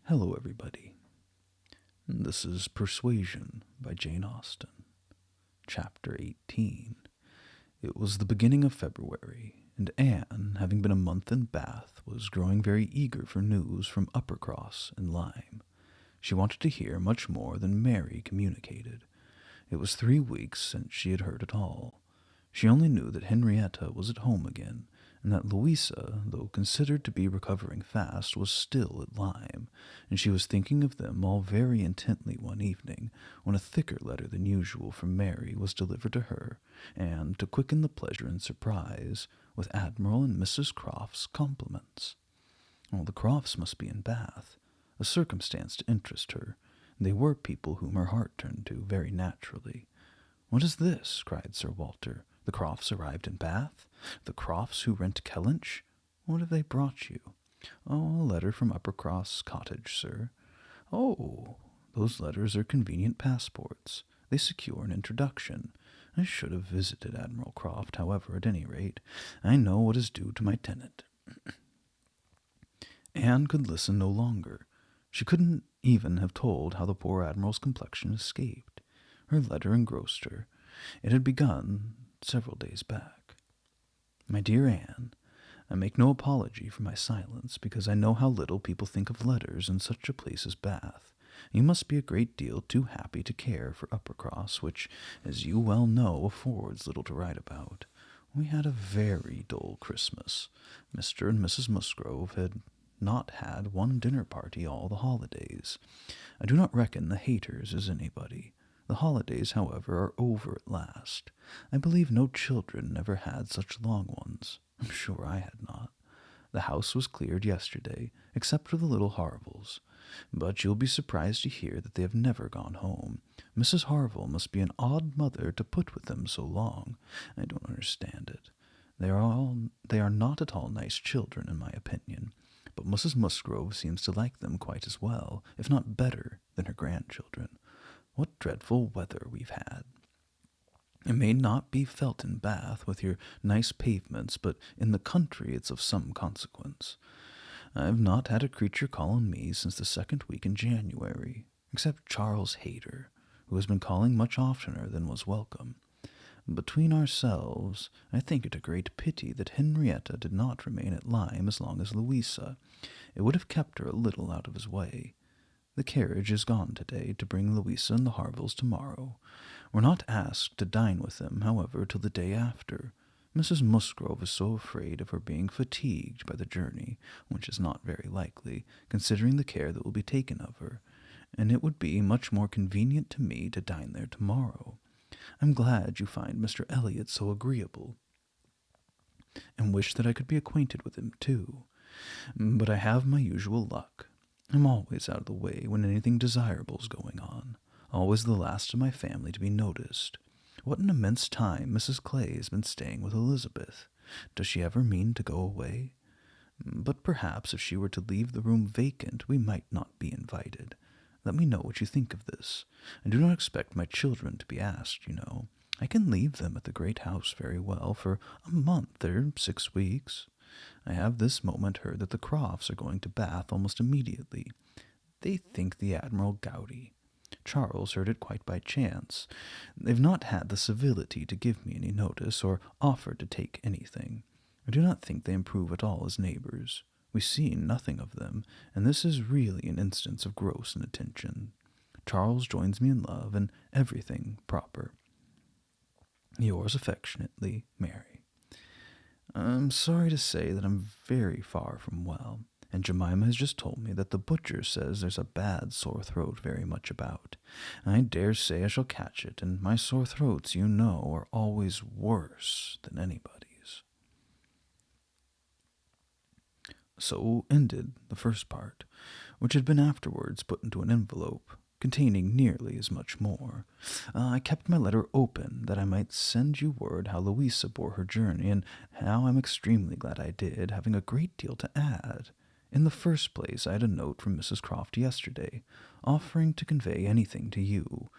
Hello, everybody. This is Persuasion by Jane Austen, Chapter 18. It was the beginning of February, and Anne, having been a month in Bath, was growing very eager for news from Uppercross and Lyme. She wanted to hear much more than Mary communicated. It was 3 weeks since she had heard it all. She only knew that Henrietta was at home again, and that Louisa, though considered to be recovering fast, was still at Lyme, and she was thinking of them all very intently one evening, when a thicker letter than usual from Mary was delivered to her, and, to quicken the pleasure and surprise, with Admiral and Mrs. Croft's compliments. The Crofts must be in Bath, a circumstance to interest her. They were people whom her heart turned to, very naturally. "What is this?" cried Sir Walter. "The Crofts arrived in Bath? The Crofts who rent Kellynch? What have they brought you?" "Oh, a letter from Uppercross Cottage, sir." "Oh, those letters are convenient passports. They secure an introduction. I should have visited Admiral Croft, however, at any rate. I know what is due to my tenant." Anne could listen no longer. She couldn't even have told how the poor Admiral's complexion escaped. Her letter engrossed her. It had begun several days back. "My dear Anne, I make no apology for my silence, because I know how little people think of letters in such a place as Bath. You must be a great deal too happy to care for Uppercross, which, as you well know, affords little to write about. We had a very dull Christmas. Mr. and Mrs. Musgrove had not had one dinner party all the holidays. I do not reckon the Hayters as anybody. The holidays, however, are over at last. I believe no children ever had such long ones. I'm sure I had not. The house was cleared yesterday, except for the little Harvilles. But you'll be surprised to hear that they have never gone home. Mrs. Harville must be an odd mother to put with them so long. I don't understand it. They are not at all nice children, in my opinion. But Mrs. Musgrove seems to like them quite as well, if not better, than her grandchildren. What dreadful weather we've had! It may not be felt in Bath with your nice pavements, but in the country it's of some consequence. I've not had a creature call on me since the second week in January, except Charles Hayter, who has been calling much oftener than was welcome. Between ourselves, I think it a great pity that Henrietta did not remain at Lyme as long as Louisa. It would have kept her a little out of his way. The carriage is gone today to bring Louisa and the Harvilles tomorrow. We're not asked to dine with them, however, till the day after. Mrs. Musgrove is so afraid of her being fatigued by the journey, which is not very likely, considering the care that will be taken of her, and it would be much more convenient to me to dine there tomorrow. I'm glad you find Mr. Elliot so agreeable, and wish that I could be acquainted with him too. But I have my usual luck. I'm always out of the way when anything desirable is going on, always the last of my family to be noticed. What an immense time Mrs. Clay has been staying with Elizabeth. Does she ever mean to go away? But perhaps if she were to leave the room vacant, we might not be invited. Let me know what you think of this. I do not expect my children to be asked, you know. I can leave them at the great house very well for a month or 6 weeks. I have this moment heard that the Crofts are going to Bath almost immediately. They think the Admiral gouty. Charles heard it quite by chance. They've not had the civility to give me any notice, or offer to take anything. I do not think they improve at all as neighbors. We see nothing of them, and this is really an instance of gross inattention. Charles joins me in love, and everything proper. Yours affectionately, Mary. I'm sorry to say that I'm very far from well, and Jemima has just told me that the butcher says there's a bad sore throat very much about. I dare say I shall catch it, and my sore throats, you know, are always worse than anybody's. So ended the first part, which had been afterwards put into an envelope, containing nearly as much more. I kept my letter open, that I might send you word how Louisa bore her journey, and how I'm extremely glad I did, having a great deal to add. In the first place, I had a note from Mrs. Croft yesterday, offering to convey anything to you.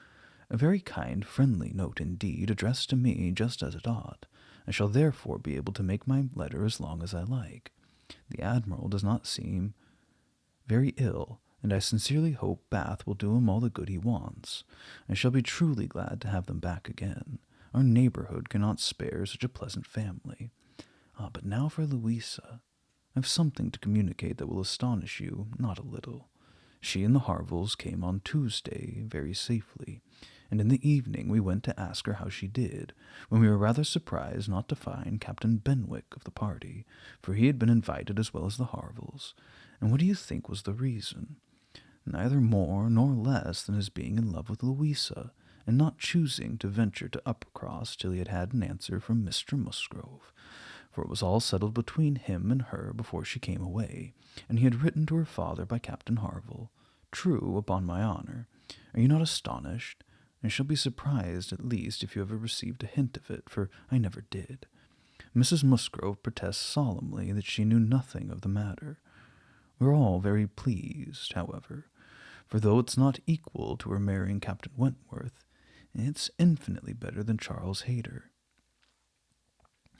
A very kind, friendly note indeed, addressed to me just as it ought. I shall therefore be able to make my letter as long as I like. The Admiral does not seem very ill, and I sincerely hope Bath will do him all the good he wants. I shall be truly glad to have them back again. Our neighborhood cannot spare such a pleasant family. But now for Louisa. I have something to communicate that will astonish you not a little. She and the Harvilles came on Tuesday very safely, and in the evening we went to ask her how she did, when we were rather surprised not to find Captain Benwick of the party, for he had been invited as well as the Harvilles. And what do you think was the reason? Neither more nor less than his being in love with Louisa, and not choosing to venture to Uppercross till he had had an answer from Mr. Musgrove, for it was all settled between him and her before she came away, and he had written to her father by Captain Harville. True, upon my honour. Are you not astonished? I shall be surprised, at least, if you ever received a hint of it, for I never did. Mrs. Musgrove protests solemnly that she knew nothing of the matter. We're all very pleased, however, for though it's not equal to her marrying Captain Wentworth, it's infinitely better than Charles Hayter.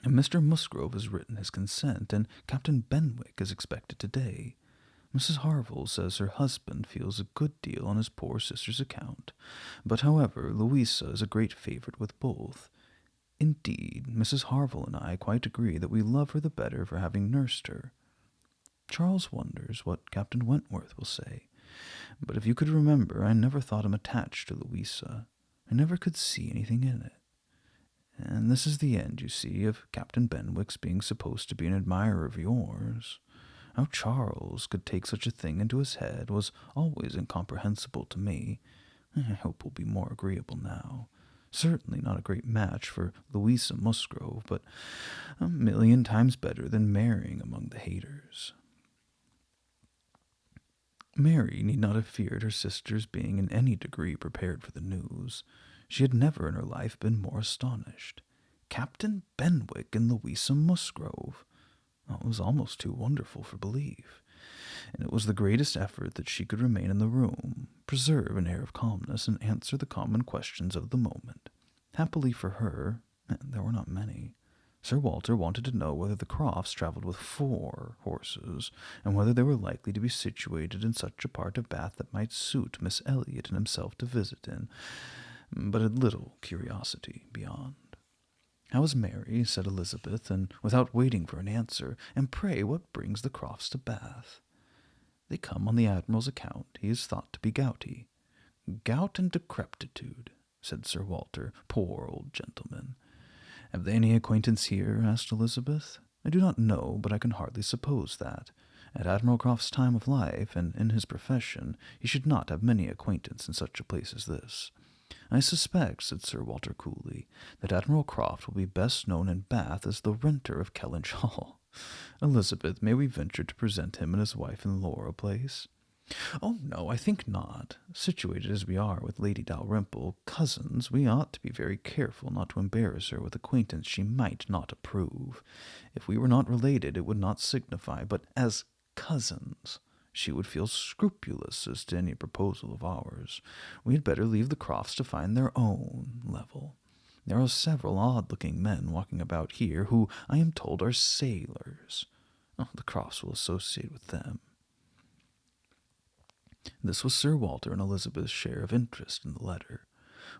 And Mr. Musgrove has written his consent, and Captain Benwick is expected today. Mrs. Harville says her husband feels a good deal on his poor sister's account, but however, Louisa is a great favourite with both. Indeed, Mrs. Harville and I quite agree that we love her the better for having nursed her. Charles wonders what Captain Wentworth will say, but if you could remember, I never thought him attached to Louisa. I never could see anything in it. And this is the end, you see, of Captain Benwick's being supposed to be an admirer of yours. How Charles could take such a thing into his head was always incomprehensible to me. I hope we'll be more agreeable now. Certainly not a great match for Louisa Musgrove, but a million times better than marrying among the Hayters. Mary need not have feared her sister's being in any degree prepared for the news. She had never in her life been more astonished. Captain Benwick and Louisa Musgrove! It was almost too wonderful for belief, and it was the greatest effort that she could remain in the room, preserve an air of calmness, and answer the common questions of the moment. Happily for her, and there were not many, Sir Walter wanted to know whether the Crofts travelled with 4 horses, and whether they were likely to be situated in such a part of Bath that might suit Miss Elliot and himself to visit in, but had little curiosity beyond. "How is Mary?" said Elizabeth, and without waiting for an answer, "and pray what brings the Crofts to Bath?" "They come on the Admiral's account. He is thought to be gouty." "Gout and decrepitude," said Sir Walter. "Poor old gentleman." "Have they any acquaintance here?" asked Elizabeth. "I do not know, but I can hardly suppose that. At Admiral Croft's time of life, and in his profession, he should not have many acquaintance in such a place as this. I suspect," said Sir Walter coolly, "that Admiral Croft will be best known in Bath as the renter of Kellynch Hall. Elizabeth, may we venture to present him and his wife in Laura Place?" "Oh, no, I think not. Situated as we are with Lady Dalrymple, cousins, we ought to be very careful not to embarrass her with acquaintance she might not approve. If we were not related, it would not signify, but as cousins, she would feel scrupulous as to any proposal of ours. We had better leave the Crofts to find their own level. There are several odd-looking men walking about here who, I am told, are sailors. The Crofts will associate with them." This was Sir Walter and Elizabeth's share of interest in the letter.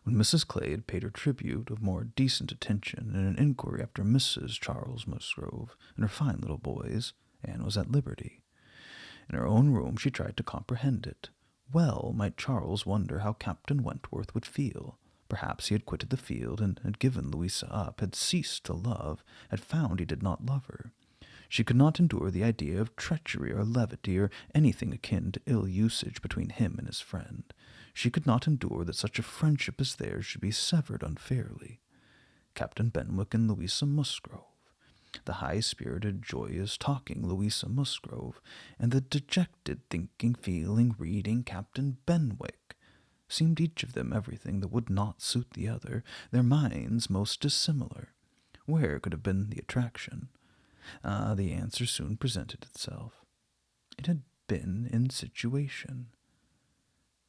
When Mrs. Clay had paid her tribute of more decent attention in an inquiry after Mrs. Charles Musgrove and her fine little boys, Anne was at liberty. In her own room she tried to comprehend it. Well might Charles wonder how Captain Wentworth would feel. Perhaps he had quitted the field and had given Louisa up, had ceased to love, had found he did not love her. She could not endure the idea of treachery or levity or anything akin to ill usage between him and his friend. She could not endure that such a friendship as theirs should be severed unfairly. Captain Benwick and Louisa Musgrove, the high-spirited, joyous, talking Louisa Musgrove, and the dejected, thinking, feeling, reading Captain Benwick, seemed each of them everything that would not suit the other, their minds most dissimilar. Where could have been the attraction? The answer soon presented itself. It had been in situation.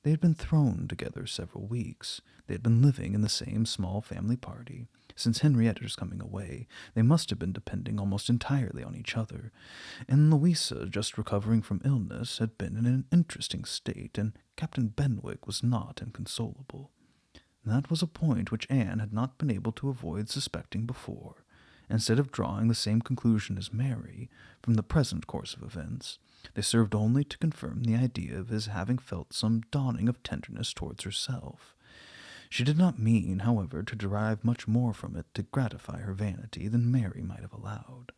They had been thrown together several weeks. They had been living in the same small family party. Since Henrietta's coming away, they must have been depending almost entirely on each other, and Louisa, just recovering from illness, had been in an interesting state, and Captain Benwick was not inconsolable. That was a point which Anne had not been able to avoid suspecting before. Instead of drawing the same conclusion as Mary from the present course of events, they served only to confirm the idea of his having felt some dawning of tenderness towards herself. She did not mean, however, to derive much more from it to gratify her vanity than Mary might have allowed.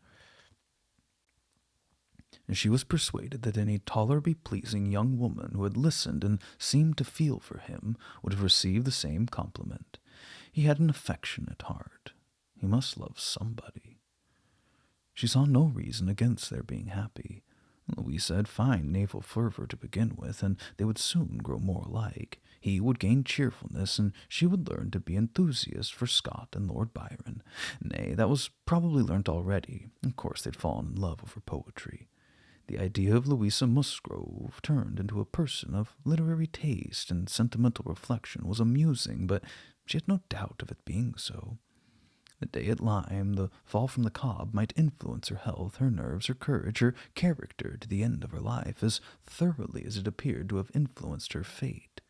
She was persuaded that any tolerably pleasing young woman who had listened and seemed to feel for him would have received the same compliment. He had an affectionate heart. He must love somebody. She saw no reason against their being happy. Louisa had fine naval fervor to begin with, and they would soon grow more alike. He would gain cheerfulness, and she would learn to be enthusiast for Scott and Lord Byron. Nay, that was probably learnt already. Of course they'd fallen in love over poetry. The idea of Louisa Musgrove turned into a person of literary taste and sentimental reflection was amusing, but she had no doubt of it being so. The day at Lyme, the fall from the cob, might influence her health, her nerves, her courage, her character to the end of her life as thoroughly as it appeared to have influenced her fate.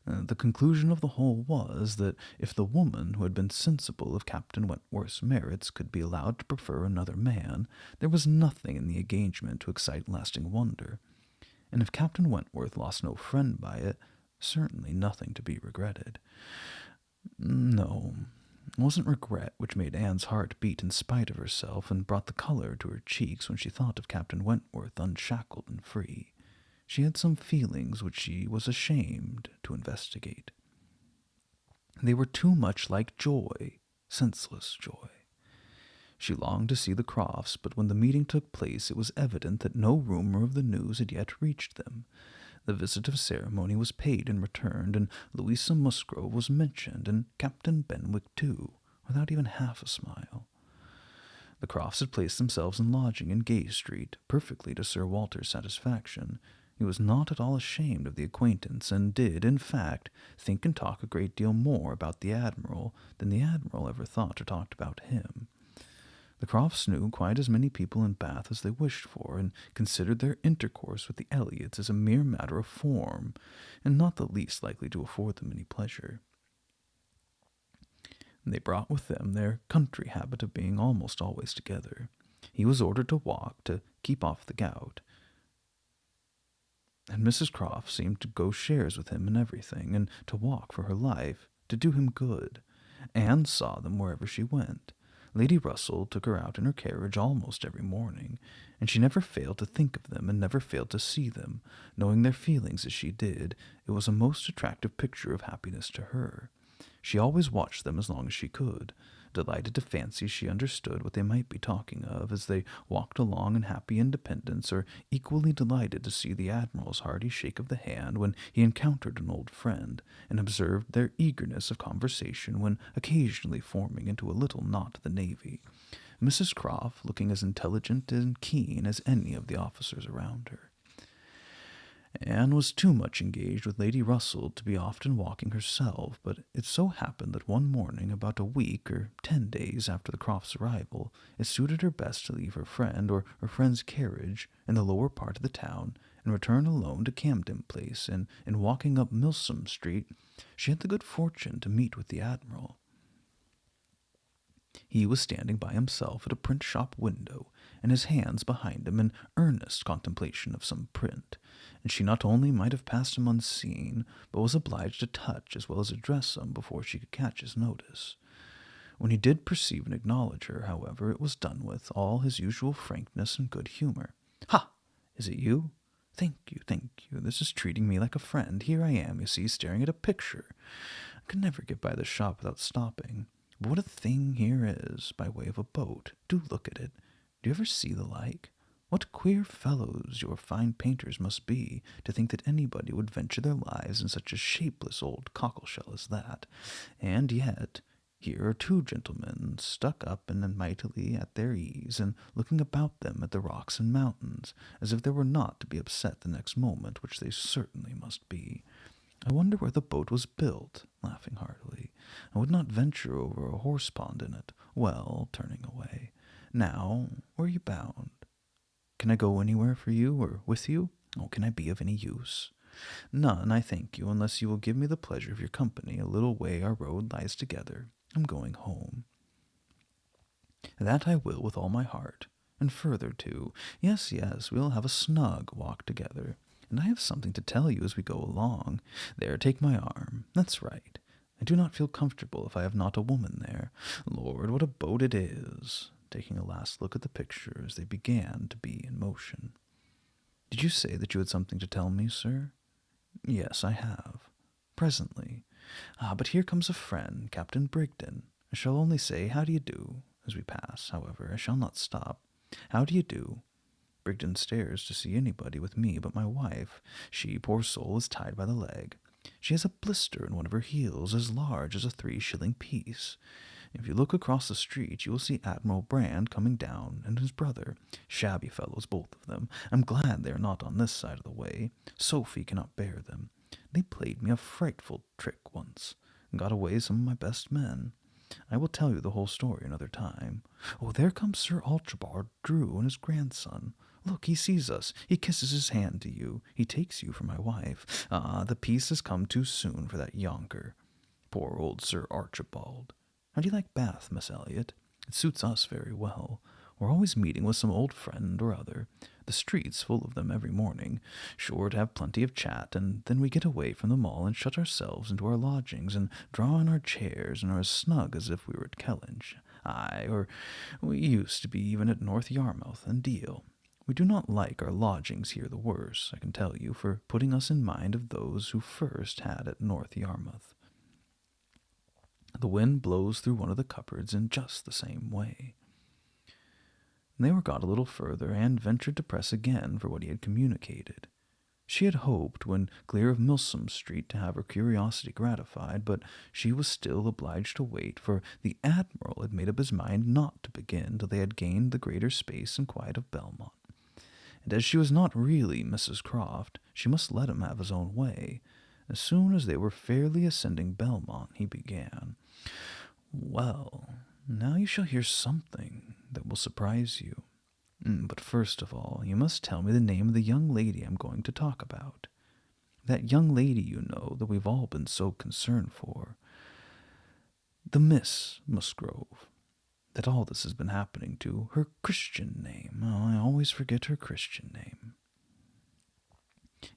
The conclusion of the whole was that if the woman who had been sensible of Captain Wentworth's merits could be allowed to prefer another man, there was nothing in the engagement to excite lasting wonder, and if Captain Wentworth lost no friend by it, certainly nothing to be regretted. No, it wasn't regret which made Anne's heart beat in spite of herself and brought the color to her cheeks when she thought of Captain Wentworth unshackled and free. She had some feelings which she was ashamed to investigate. They were too much like joy, senseless joy. She longed to see the Crofts, but when the meeting took place it was evident that no rumor of the news had yet reached them. The visit of ceremony was paid and returned, and Louisa Musgrove was mentioned, and Captain Benwick too, without even half a smile. The Crofts had placed themselves in lodging in Gay Street, perfectly to Sir Walter's satisfaction. He was not at all ashamed of the acquaintance, and did, in fact, think and talk a great deal more about the Admiral than the Admiral ever thought or talked about him. The Crofts knew quite as many people in Bath as they wished for, and considered their intercourse with the Elliots as a mere matter of form, and not the least likely to afford them any pleasure. They brought with them their country habit of being almost always together. He was ordered to walk, to keep off the gout, and Mrs. Croft seemed to go shares with him in everything, and to walk for her life, to do him good. Anne saw them wherever she went. Lady Russell took her out in her carriage almost every morning, and she never failed to think of them and never failed to see them. Knowing their feelings as she did, it was a most attractive picture of happiness to her. She always watched them as long as she could, delighted to fancy she understood what they might be talking of as they walked along in happy independence, or equally delighted to see the Admiral's hearty shake of the hand when he encountered an old friend, and observed their eagerness of conversation when occasionally forming into a little knot of the navy, Mrs. Croft looking as intelligent and keen as any of the officers around her. Anne was too much engaged with Lady Russell to be often walking herself, but it so happened that one morning, about a week or 10 days after the Crofts' arrival, it suited her best to leave her friend or her friend's carriage in the lower part of the town and return alone to Camden Place, and in walking up Milsom Street she had the good fortune to meet with the Admiral. He was standing by himself at a print-shop window, and his hands behind him in earnest contemplation of some print, and she not only might have passed him unseen, but was obliged to touch as well as address him before she could catch his notice. When he did perceive and acknowledge her, however, it was done with all his usual frankness and good humor. "Ha! Is it you? Thank you, thank you. This is treating me like a friend. Here I am, you see, staring at a picture. I could never get by the shop without stopping. But what a thing here is, by way of a boat. Do look at it. Do you ever see the like? What queer fellows your fine painters must be, to think that anybody would venture their lives in such a shapeless old cockleshell as that. And yet, here are two gentlemen, stuck up and mightily at their ease, and looking about them at the rocks and mountains, as if they were not to be upset the next moment, which they certainly must be. I wonder where the boat was built, laughing heartily. I would not venture over a horse pond in it. Well, turning away. Now, where are you bound? Can I go anywhere for you or with you? Oh, can I be of any use? None, I thank you, unless you will give me the pleasure of your company. A little way our road lies together. I'm going home. That I will with all my heart. And further, too. Yes, yes, we'll have a snug walk together. And I have something to tell you as we go along. There, take my arm. That's right. I do not feel comfortable if I have not a woman there. Lord, what a boat it is! Taking a last look at the picture as they began to be in motion. Did you say that you had something to tell me, sir? Yes, I have. Presently. But here comes a friend, Captain Brigden. I shall only say, how do you do? As we pass, however, I shall not stop. How do you do? Brigden stares to see anybody with me but my wife. She, poor soul, is tied by the leg. She has a blister in one of her heels as large as a 3-shilling piece. If you look across the street, you will see Admiral Brand coming down, and his brother. Shabby fellows, both of them. I'm glad they are not on this side of the way. Sophie cannot bear them. They played me a frightful trick once, and got away some of my best men. I will tell you the whole story another time. Oh, there comes Sir Archibald Drew and his grandson. Look, he sees us. He kisses his hand to you. He takes you for my wife. The peace has come too soon for that yonker. Poor old Sir Archibald. How do you like Bath, Miss Elliot? It suits us very well. We're always meeting with some old friend or other. The street's full of them every morning, sure to have plenty of chat, and then we get away from them all and shut ourselves into our lodgings and draw in our chairs and are as snug as if we were at Kellynch. Aye, or we used to be even at North Yarmouth and Deal. We do not like our lodgings here the worse, I can tell you, for putting us in mind of those who first had at North Yarmouth. The wind blows through one of the cupboards in just the same way. They were got a little further, and ventured to press again for what he had communicated. She had hoped, when clear of Milsom Street, to have her curiosity gratified, but she was still obliged to wait, for the Admiral had made up his mind not to begin till they had gained the greater space and quiet of Belmont. And as she was not really Mrs. Croft, she must let him have his own way. As soon as they were fairly ascending Belmont, he began. Well, now you shall hear something that will surprise you. But first of all, you must tell me the name of the young lady I'm going to talk about. That young lady, you know, that we've all been so concerned for. The Miss Musgrove. That all this has been happening to. Her Christian name. Oh, I always forget her Christian name.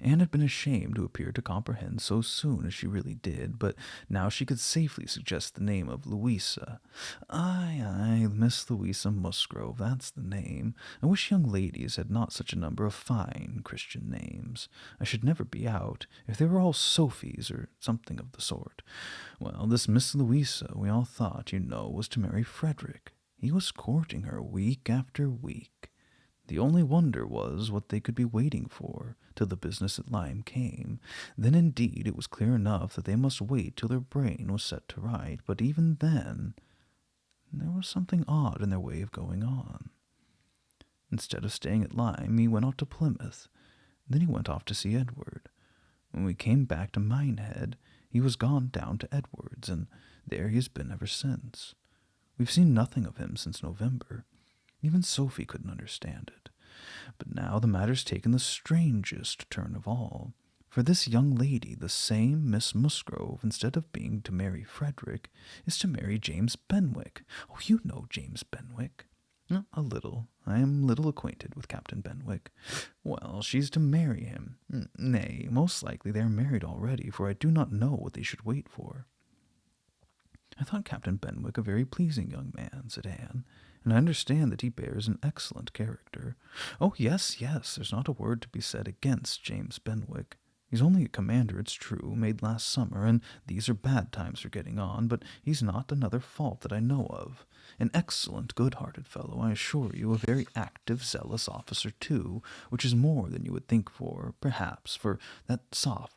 Anne had been ashamed to appear to comprehend so soon as she really did, but now she could safely suggest the name of Louisa. Aye, Miss Louisa Musgrove, that's the name. I wish young ladies had not such a number of fine Christian names. I should never be out, if they were all Sophies or something of the sort. Well, this Miss Louisa, we all thought, you know, was to marry Frederick. He was courting her week after week. The only wonder was what they could be waiting for, till the business at Lyme came. Then indeed it was clear enough that they must wait till their brain was set to right, but even then there was something odd in their way of going on. Instead of staying at Lyme, he went off to Plymouth. Then he went off to see Edward. When we came back to Minehead, he was gone down to Edward's, and there he has been ever since. We've seen nothing of him since November. Even Sophie couldn't understand it. But now the matter's taken the strangest turn of all. For this young lady, the same Miss Musgrove, instead of being to marry Frederick, is to marry James Benwick. Oh, you know James Benwick. A little. I am little acquainted with Captain Benwick. Well, she's to marry him. Nay, most likely they are married already, for I do not know what they should wait for. I thought Captain Benwick a very pleasing young man, said Anne, and I understand that he bears an excellent character. Oh, yes, there's not a word to be said against James Benwick. He's only a commander, it's true, made last summer, and these are bad times for getting on, but he's not another fault that I know of. An excellent, good-hearted fellow, I assure you, a very active, zealous officer, too, which is more than you would think for, perhaps, for that soft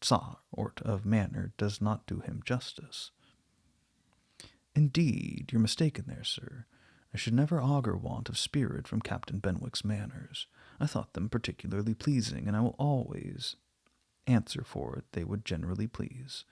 sort of manner does not do him justice. Indeed, you're mistaken there, sir. I should never augur want of spirit from Captain Benwick's manners. I thought them particularly pleasing, and I will always... answer for it they would generally please.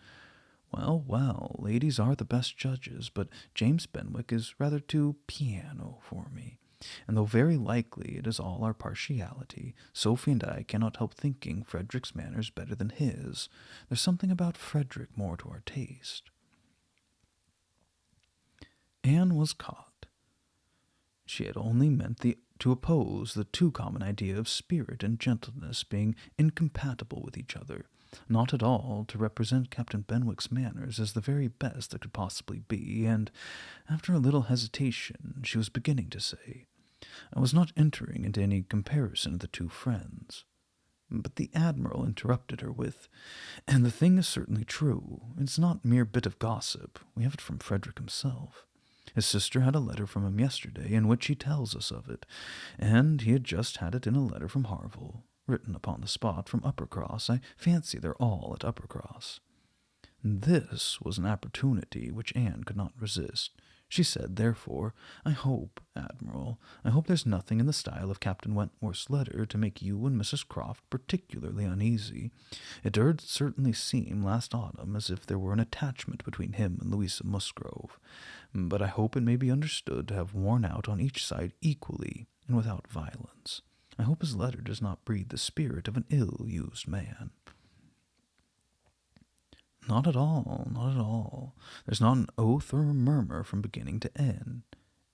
Well, well, ladies are the best judges, but James Benwick is rather too piano for me. And though very likely it is all our partiality, Sophie and I cannot help thinking Frederick's manners better than his. There's something about Frederick more to our taste. Anne was caught. She had only meant to oppose the too common idea of spirit and gentleness being incompatible with each other, not at all to represent Captain Benwick's manners as the very best that could possibly be, and after a little hesitation she was beginning to say, I was not entering into any comparison of the two friends. But the Admiral interrupted her with, and the thing is certainly true. It's not mere bit of gossip. We have it from Frederick himself. His sister had a letter from him yesterday in which he tells us of it, and he had just had it in a letter from Harville, written upon the spot from Uppercross. I fancy they're all at Uppercross. This was an opportunity which Anne could not resist. She said, therefore, I hope, Admiral, I hope there's nothing in the style of Captain Wentworth's letter to make you and Mrs. Croft particularly uneasy. It did certainly seem last autumn as if there were an attachment between him and Louisa Musgrove, but I hope it may be understood to have worn out on each side equally and without violence. I hope his letter does not breathe the spirit of an ill-used man. Not at all, not at all. There's not an oath or a murmur from beginning to end.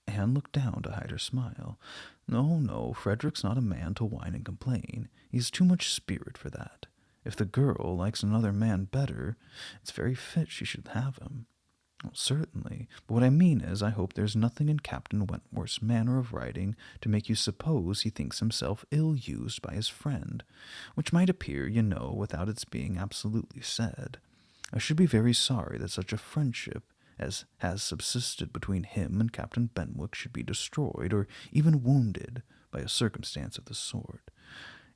Anne looked down to hide her smile. No, no, Frederick's not a man to whine and complain. He's too much spirit for that. If the girl likes another man better, it's very fit she should have him. Well, certainly, but what I mean is I hope there's nothing in Captain Wentworth's manner of writing to make you suppose he thinks himself ill-used by his friend, which might appear, you know, without its being absolutely said. I should be very sorry that such a friendship as has subsisted between him and Captain Benwick should be destroyed, or even wounded, by a circumstance of this sort.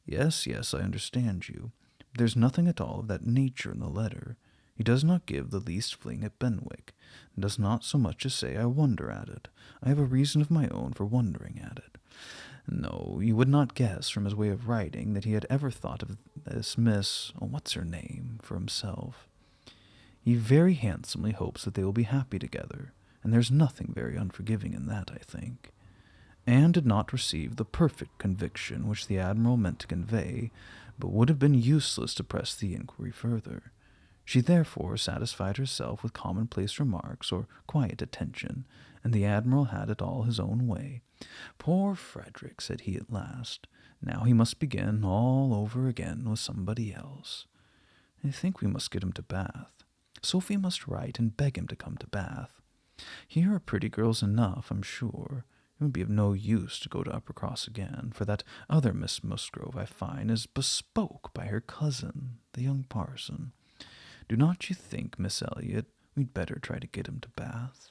Yes, yes, I understand you. But there's nothing at all of that nature in the letter. He does not give the least fling at Benwick, and does not so much as say, I wonder at it. I have a reason of my own for wondering at it. No, you would not guess from his way of writing that he had ever thought of this Miss—what's-her-name— for himself. He very handsomely hopes that they will be happy together, and there's nothing very unforgiving in that, I think. Anne did not receive the perfect conviction which the Admiral meant to convey, but would have been useless to press the inquiry further. She therefore satisfied herself with commonplace remarks or quiet attention, and the Admiral had it all his own way. Poor Frederick, said he at last. Now he must begin all over again with somebody else. I think we must get him to Bath. Sophie must write and beg him to come to Bath. Here are pretty girls enough, I'm sure. It would be of no use to go to Uppercross again, for that other Miss Musgrove, I find, is bespoke by her cousin, the young parson. Do not you think, Miss Elliot, we'd better try to get him to Bath?